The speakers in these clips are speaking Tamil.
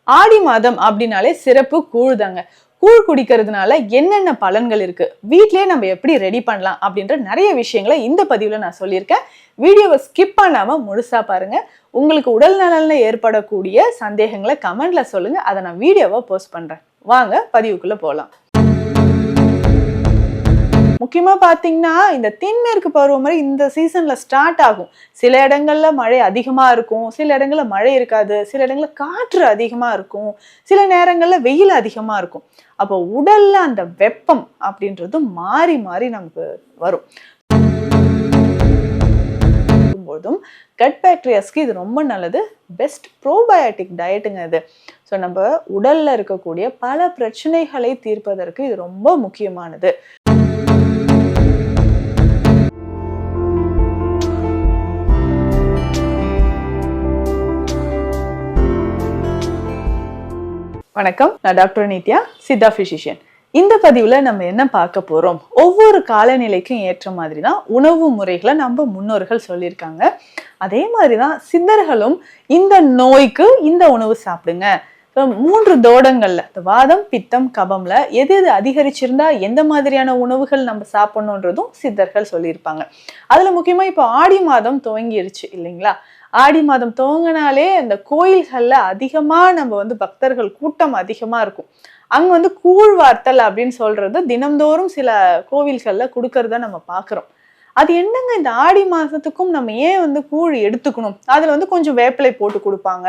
ஆடி மாதம் அப்படின்னாலே சிறப்பு கூழ் தாங்க. கூழ் குடிக்கிறதுனால என்னென்ன பலன்கள் இருக்கு, வீட்லயே நம்ம எப்படி ரெடி பண்ணலாம் அப்படின்ற நிறைய விஷயங்களை இந்த பதிவுல நான் சொல்லியிருக்கேன். வீடியோவை ஸ்கிப் பண்ணாம முழுசா பாருங்க. உங்களுக்கு உடல் நலன்ல ஏற்படக்கூடிய சந்தேகங்களை கமெண்ட்ல சொல்லுங்க. அதை நான் வீடியோவா போஸ்ட் பண்றேன். வாங்க பதிவுக்குள்ள போலாம். முக்கியமா பாத்தீங்கன்னா இந்த தென்மேற்கு பருவமழை இந்த சீசன்ல ஸ்டார்ட் ஆகும். சில இடங்கள்ல மழை அதிகமா இருக்கும், சில இடங்கள்ல மழை இருக்காது, சில இடங்கள்ல காற்று அதிகமா இருக்கும், சில நேரங்கள்ல வெயில் அதிகமா இருக்கும். அப்போ உடல்ல அந்த வெப்பம் அப்படின்றது மாறி மாறி நமக்கு வரும் போதும் கட் பாக்டீரியாஸ்க்கு இது ரொம்ப நல்லது. பெஸ்ட் ப்ரோபயோட்டிக் டயட்டுங்க இது. ஸோ நம்ம உடல்ல இருக்கக்கூடிய பல பிரச்சனைகளை தீர்ப்பதற்கு இது ரொம்ப முக்கியமானது. வணக்கம், நான் டாக்டர் நித்யா, சித்தா பிசிஷியன். இந்த பதிவுல நம்ம என்ன பார்க்க போறோம், ஒவ்வொரு காலநிலைக்கும் ஏற்ற மாதிரி தான் உணவு முறைகளை நம்ம முன்னோர்கள் சொல்லியிருக்காங்க. அதே மாதிரிதான் சித்தர்களும் இந்த நோய்க்கு இந்த உணவு சாப்பிடுங்க, 3 தோடங்கள்ல வாதம் பித்தம் கபம்ல எது எது அதிகரிச்சிருந்தா எந்த மாதிரியான உணவுகள் நம்ம சாப்பிடணுன்றதும் சித்தர்கள் சொல்லியிருப்பாங்க. அதுல முக்கியமா இப்போ ஆடி மாதம் துவங்கிருச்சு இல்லைங்களா? ஆடி மாதம் துவங்கினாலே இந்த கோயில்கள்ல அதிகமா நம்ம பக்தர்கள் கூட்டம் அதிகமா இருக்கும். அங்க கூழ் வார்த்தல் அப்படின்னு சொல்றது தினம்தோறும் சில கோவில்கள்ல கொடுக்கறத நம்ம பாக்குறோம். அது என்னங்க, இந்த ஆடி மாசத்துக்கும் நம்ம ஏன் கூழ் எடுத்துக்கணும்? அதுல கொஞ்சம் வேப்பிலை போட்டு கொடுப்பாங்க,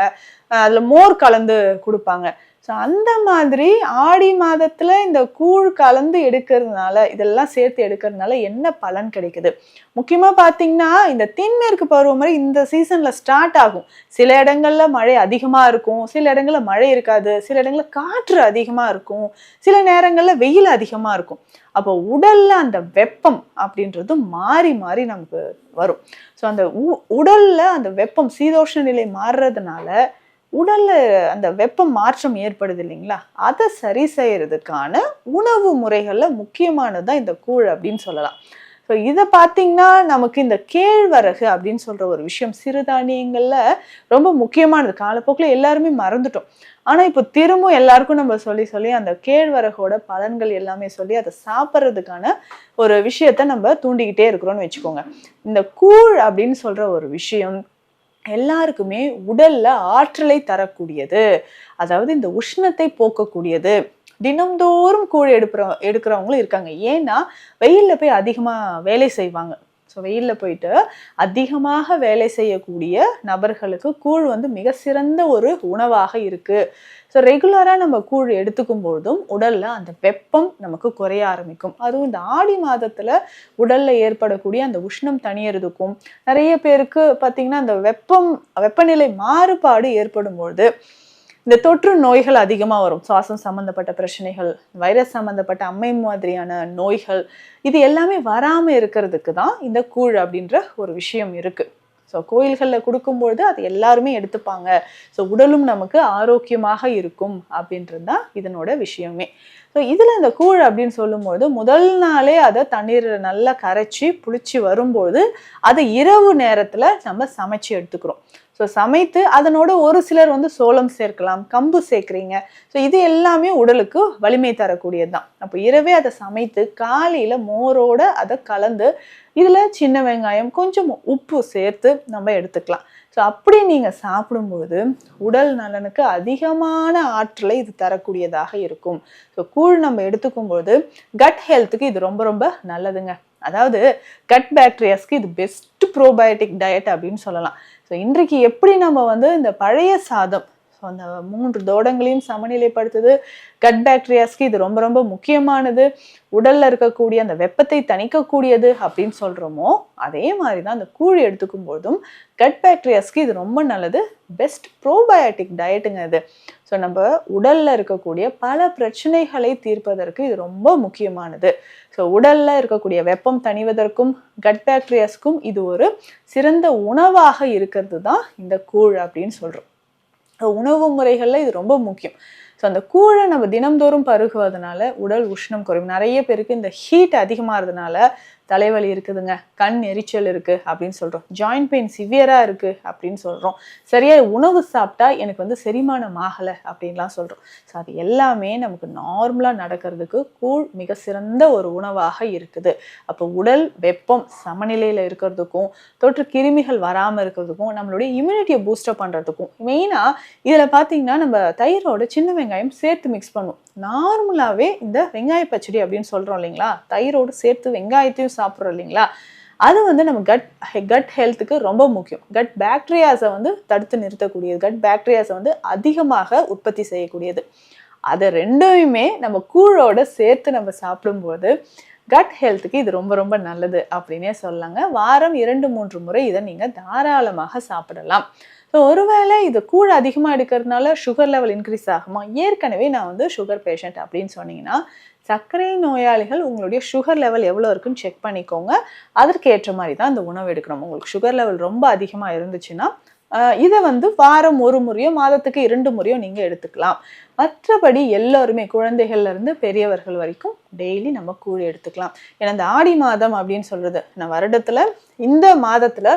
அதுல மோர் கலந்து கொடுப்பாங்க. ஸோ அந்த மாதிரி ஆடி மாதத்துல இந்த கூழ் கலந்து எடுக்கிறதுனால, இதெல்லாம் சேர்த்து எடுக்கிறதுனால என்ன பலன் கிடைக்குது? முக்கியமா பாத்தீங்கன்னா இந்த தென்மேற்கு பருவமழை இந்த சீசன்ல ஸ்டார்ட் ஆகும். சில இடங்கள்ல மழை அதிகமா இருக்கும், சில இடங்கள்ல மழை இருக்காது, சில இடங்கள்ல காற்று அதிகமா இருக்கும், சில நேரங்கள்ல வெயில் அதிகமா இருக்கும். அப்போ உடல்ல அந்த வெப்பம் அப்படின்றது மாறி மாறி நமக்கு வரும். ஸோ அந்த உடல்ல அந்த வெப்பம் சீதோஷ்ண நிலை மாறுறதுனால உடல்ல அந்த வெப்பம் மாற்றம் ஏற்படுது இல்லைங்களா? அதை சரி செய்யறதுக்கான உணவு முறைகள்ல முக்கியமானதுதான் இந்த கூழ் அப்படின்னு சொல்லலாம். ஸோ இதை பார்த்தீங்கன்னா நமக்கு இந்த கேழ்வரகு அப்படின்னு சொல்ற ஒரு விஷயம் சிறுதானியங்கள்ல ரொம்ப முக்கியமானது. காலப்போக்கில் எல்லாருமே மறந்துட்டோம். ஆனா இப்போ திரும்ப எல்லாருக்கும் நம்ம சொல்லி சொல்லி அந்த கேழ்வரகோட பலன்கள் எல்லாமே சொல்லி அதை சாப்பிட்றதுக்கான ஒரு விஷயத்த நம்ம தூண்டிக்கிட்டே இருக்கிறோம்னு வச்சுக்கோங்க. இந்த கூழ் அப்படின்னு சொல்ற ஒரு விஷயம் எல்லாருக்குமே உடல்ல ஆற்றலை தரக்கூடியது, அதாவது இந்த உஷ்ணத்தை போக்கக்கூடியது. தினம்தோறும் கூழ் எடுக்கிறவங்களும் இருக்காங்க. ஏன்னா வெயில்ல போய் அதிகமா வேலை செய்வாங்க. ஸோ வெயில்ல போயிட்டு அதிகமாக வேலை செய்யக்கூடிய நபர்களுக்கு கூழ் மிக சிறந்த ஒரு உணவாக இருக்கு. ஸோ ரெகுலரா நம்ம கூழ் எடுத்துக்கும் பொழுதும் உடல்ல அந்த வெப்பம் நமக்கு குறைய ஆரம்பிக்கும். அதுவும் இந்த ஆடி மாதத்துல உடல்ல ஏற்படக்கூடிய அந்த உஷ்ணம் தணியறதுக்கும், நிறைய பேருக்கு பார்த்தீங்கன்னா அந்த வெப்பநிலை மாறுபாடு ஏற்படும் பொழுது இந்த தொற்று நோய்கள் அதிகமா வரும். சுவாசம் சம்பந்தப்பட்ட பிரச்சனைகள், வைரஸ் சம்பந்தப்பட்ட அம்மை மாதிரியான நோய்கள், இது எல்லாமே வராம இருக்கிறதுக்கு தான் இந்த கூழ் அப்படின்ற ஒரு விஷயம் இருக்கு. ஸோ கோயில்களில் கொடுக்கும்பொழுது அது எல்லாருமே எடுத்துப்பாங்க. ஸோ உடலும் நமக்கு ஆரோக்கியமாக இருக்கும் அப்படின்றது தான் இதனோட விஷயமே. ஸோ இதில் இந்த கூழ் அப்படின்னு சொல்லும்போது முதல் நாளே அதை தண்ணீர் நல்லா கரைச்சி புளிச்சு வரும்போது அதை இரவு நேரத்தில் நம்ம சமைச்சு எடுத்துக்கிறோம். ஸோ சமைத்து அதனோட ஒரு சிலர் சோளம் சேர்க்கலாம், கம்பு சேர்க்குறீங்க. ஸோ இது எல்லாமே உடலுக்கு வலிமை தரக்கூடியது தான். அப்போ இரவே அதை சமைத்து காலையில் மோரோட அதை கலந்து இதில் சின்ன வெங்காயம் கொஞ்சம் உப்பு சேர்த்து நம்ம எடுத்துக்கலாம். ஸோ அப்படி நீங்கள் சாப்பிடும்போது உடல் நலனுக்கு அதிகமான ஆற்றலை இது தரக்கூடியதாக இருக்கும். ஸோ கூழ் நம்ம எடுத்துக்கும்போது கட் ஹெல்த்துக்கு இது ரொம்ப ரொம்ப நல்லதுங்க. அதாவது கட் பாக்டீரியாஸ்க்கு இது பெஸ்ட் ப்ரோபயோட்டிக் டயட் அப்படின்னு சொல்லலாம். ஸோ இன்றைக்கு எப்படி நம்ம இந்த பழைய சாதம், ஸோ அந்த 3 தோடங்களையும் சமநிலைப்படுத்துது, கட் பாக்டீரியாஸ்க்கு இது ரொம்ப ரொம்ப முக்கியமானது, உடல்ல இருக்கக்கூடிய அந்த வெப்பத்தை தணிக்கக்கூடியது அப்படின்னு சொல்றோமோ, அதே மாதிரி தான் அந்த கூழ் எடுத்துக்கும் போதும் கட் பாக்டீரியாஸ்க்கு இது ரொம்ப நல்லது. பெஸ்ட் ப்ரோபயோட்டிக் டயட்டுங்க இது. ஸோ நம்ம உடல்ல இருக்கக்கூடிய பல பிரச்சனைகளை தீர்ப்பதற்கு இது ரொம்ப முக்கியமானது. ஸோ உடல்ல இருக்கக்கூடிய வெப்பம் தணிவதற்கும் கட் பாக்டீரியாஸ்க்கும் இது ஒரு சிறந்த உணவாக இருக்கிறது தான் இந்த கூழ் அப்படின்னு சொல்றோம். உணவு முறைகள்ல இது ரொம்ப முக்கியம். ஸோ ஸோ அந்த கூழை நம்ம தினம்தோறும் பருகுவதனால உடல் உஷ்ணம் குறையும். நிறைய பேருக்கு இந்த ஹீட் அதிகமாகிறதுனால தலைவலி இருக்குதுங்க, கண் எரிச்சல் இருக்கு அப்படின்னு சொல்றோம், ஜாயிண்ட் பெயின் சிவியரா இருக்கு அப்படின்னு சொல்றோம், சரியா உணவு சாப்பிட்டா எனக்கு வந்து செரிமானம் ஆகலை அப்படின்லாம் சொல்றோம். ஸோ அது எல்லாமே நமக்கு நார்மலா நடக்கிறதுக்கு கூழ் மிக சிறந்த ஒரு உணவாக இருக்குது. அப்போ உடல் வெப்பம் சமநிலையில இருக்கிறதுக்கும், தொற்று கிருமிகள் வராமல் இருக்கிறதுக்கும், நம்மளுடைய இம்யூனிட்டியை பூஸ்டப் பண்றதுக்கும், மெயினா இதுல பாத்தீங்கன்னா நம்ம தயிரோட சின்ன வெங்காயம் சேர்த்து மிக்ஸ் பண்ணுவோம். நார்மலாவே இந்த வெங்காய பச்சடி அப்படின்னு சொல்றோம் இல்லைங்களா, தயிரோடு சேர்த்து வெங்காயத்தையும் சாப்பிட்றோம் இல்லைங்களா, அது வந்து நம்ம கட் ஹெல்த்துக்கு ரொம்ப முக்கியம். கட் பாக்டீரியாஸை வந்து தடுத்து நிறுத்தக்கூடியது, கட் பாக்டீரியாஸை வந்து அதிகமாக உற்பத்தி செய்யக்கூடியது. அதை ரெண்டையுமே நம்ம கூழோட சேர்த்து நம்ம சாப்பிடும்போது கட் ஹெல்த்துக்கு இது ரொம்ப ரொம்ப நல்லது அப்படின்னே சொல்லலாங்க. வாரம் 2-3 முறை இதை நீங்க தாராளமாக சாப்பிடலாம். ஸோ ஒருவேளை இது கூழ் அதிகமாக எடுக்கிறதுனால சுகர் லெவல் இன்க்ரீஸ் ஆகுமா? ஏற்கனவே நான் வந்து சுகர் பேஷண்ட் அப்படின்னு சொன்னீங்கன்னா, சர்க்கரை நோயாளிகள் உங்களுடைய சுகர் லெவல் எவ்வளோ இருக்குன்னு செக் பண்ணிக்கோங்க. அதற்கு ஏற்ற மாதிரி தான் இந்த உணவு எடுக்கணும். உங்களுக்கு சுகர் லெவல் ரொம்ப அதிகமாக இருந்துச்சுன்னா இதை வந்து வாரம் 1 முறையோ மாதத்துக்கு 2 முறையோ நீங்கள் எடுத்துக்கலாம். மற்றபடி எல்லோருமே குழந்தைகள்ல இருந்து பெரியவர்கள் வரைக்கும் டெய்லி நம்ம கூழ் எடுத்துக்கலாம். ஏன்னா இந்த ஆடி மாதம் அப்படின்னு சொல்றது, நான் வருடத்துல இந்த மாதத்துல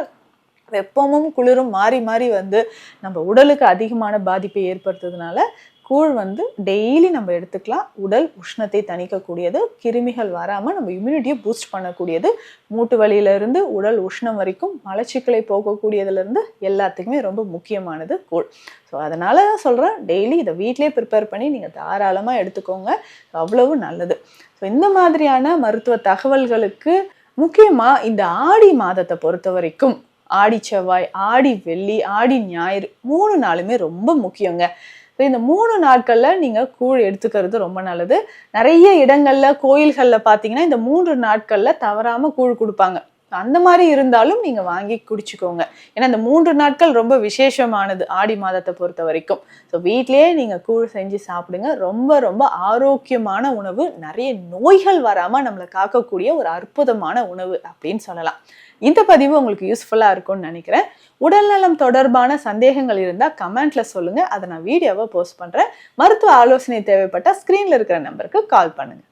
வெப்பமும் குளிரும் மாறி மாறி வந்து நம்ம உடலுக்கு அதிகமான பாதிப்பை ஏற்படுத்துறதுனால கூழ் வந்து டெய்லி நம்ம எடுத்துக்கலாம். உடல் உஷ்ணத்தை தணிக்கக்கூடியது, கிருமிகள் வராமல் நம்ம இம்யூனிட்டியை பூஸ்ட் பண்ணக்கூடியது, மூட்டு வலியிலிருந்து உடல் உஷ்ணம் வரைக்கும் மலச்சிக்கலை போகக்கூடியதுலேருந்து எல்லாத்துக்குமே ரொம்ப முக்கியமானது கூழ். ஸோ அதனால தான் சொல்கிறேன், டெய்லி இதை வீட்டிலே ப்ரிப்பேர் பண்ணி நீங்கள் தாராளமாக எடுத்துக்கோங்க, அவ்வளவு நல்லது. ஸோ இந்த மாதிரியான மருத்துவ தகவல்களுக்கு முக்கியமாக இந்த ஆடி மாதத்தை பொறுத்த வரைக்கும் ஆடி செவ்வாய், ஆடி வெள்ளி, ஆடி ஞாயிறு 3 நாளுமே ரொம்ப முக்கியங்க. இந்த 3 நாட்கள்ல நீங்க கூழ் எடுத்துக்கிறது ரொம்ப நல்லது. நிறைய இடங்கள்ல கோயில்கள்ல பாத்தீங்கன்னா இந்த 3 நாட்கள்ல தவறாம கூழ் கொடுப்பாங்க. அந்த மாதிரி இருந்தாலும் நீங்க வாங்கி குடிச்சுக்கோங்க. ஏன்னா இந்த 3 நாட்கள் ரொம்ப விசேஷமானது ஆடி மாதத்தை பொறுத்த வரைக்கும். ஸோ வீட்லயே நீங்க கூழ் செஞ்சு சாப்பிடுங்க. ரொம்ப ரொம்ப ஆரோக்கியமான உணவு, நிறைய நோய்கள் வராம நம்மளை காக்கக்கூடிய ஒரு அற்புதமான உணவு அப்படின்னு சொல்லலாம். இந்த பதிவு உங்களுக்கு யூஸ்ஃபுல்லா இருக்கும்னு நினைக்கிறேன். உடல்நலம் தொடர்பான சந்தேகங்கள் இருந்தால் கமெண்ட்ல சொல்லுங்க, அதை நான் வீடியோவை போஸ்ட் பண்றேன். மருத்துவ ஆலோசனை தேவைப்பட்டா ஸ்கிரீன்ல இருக்கிற நம்பருக்கு கால் பண்ணுங்க.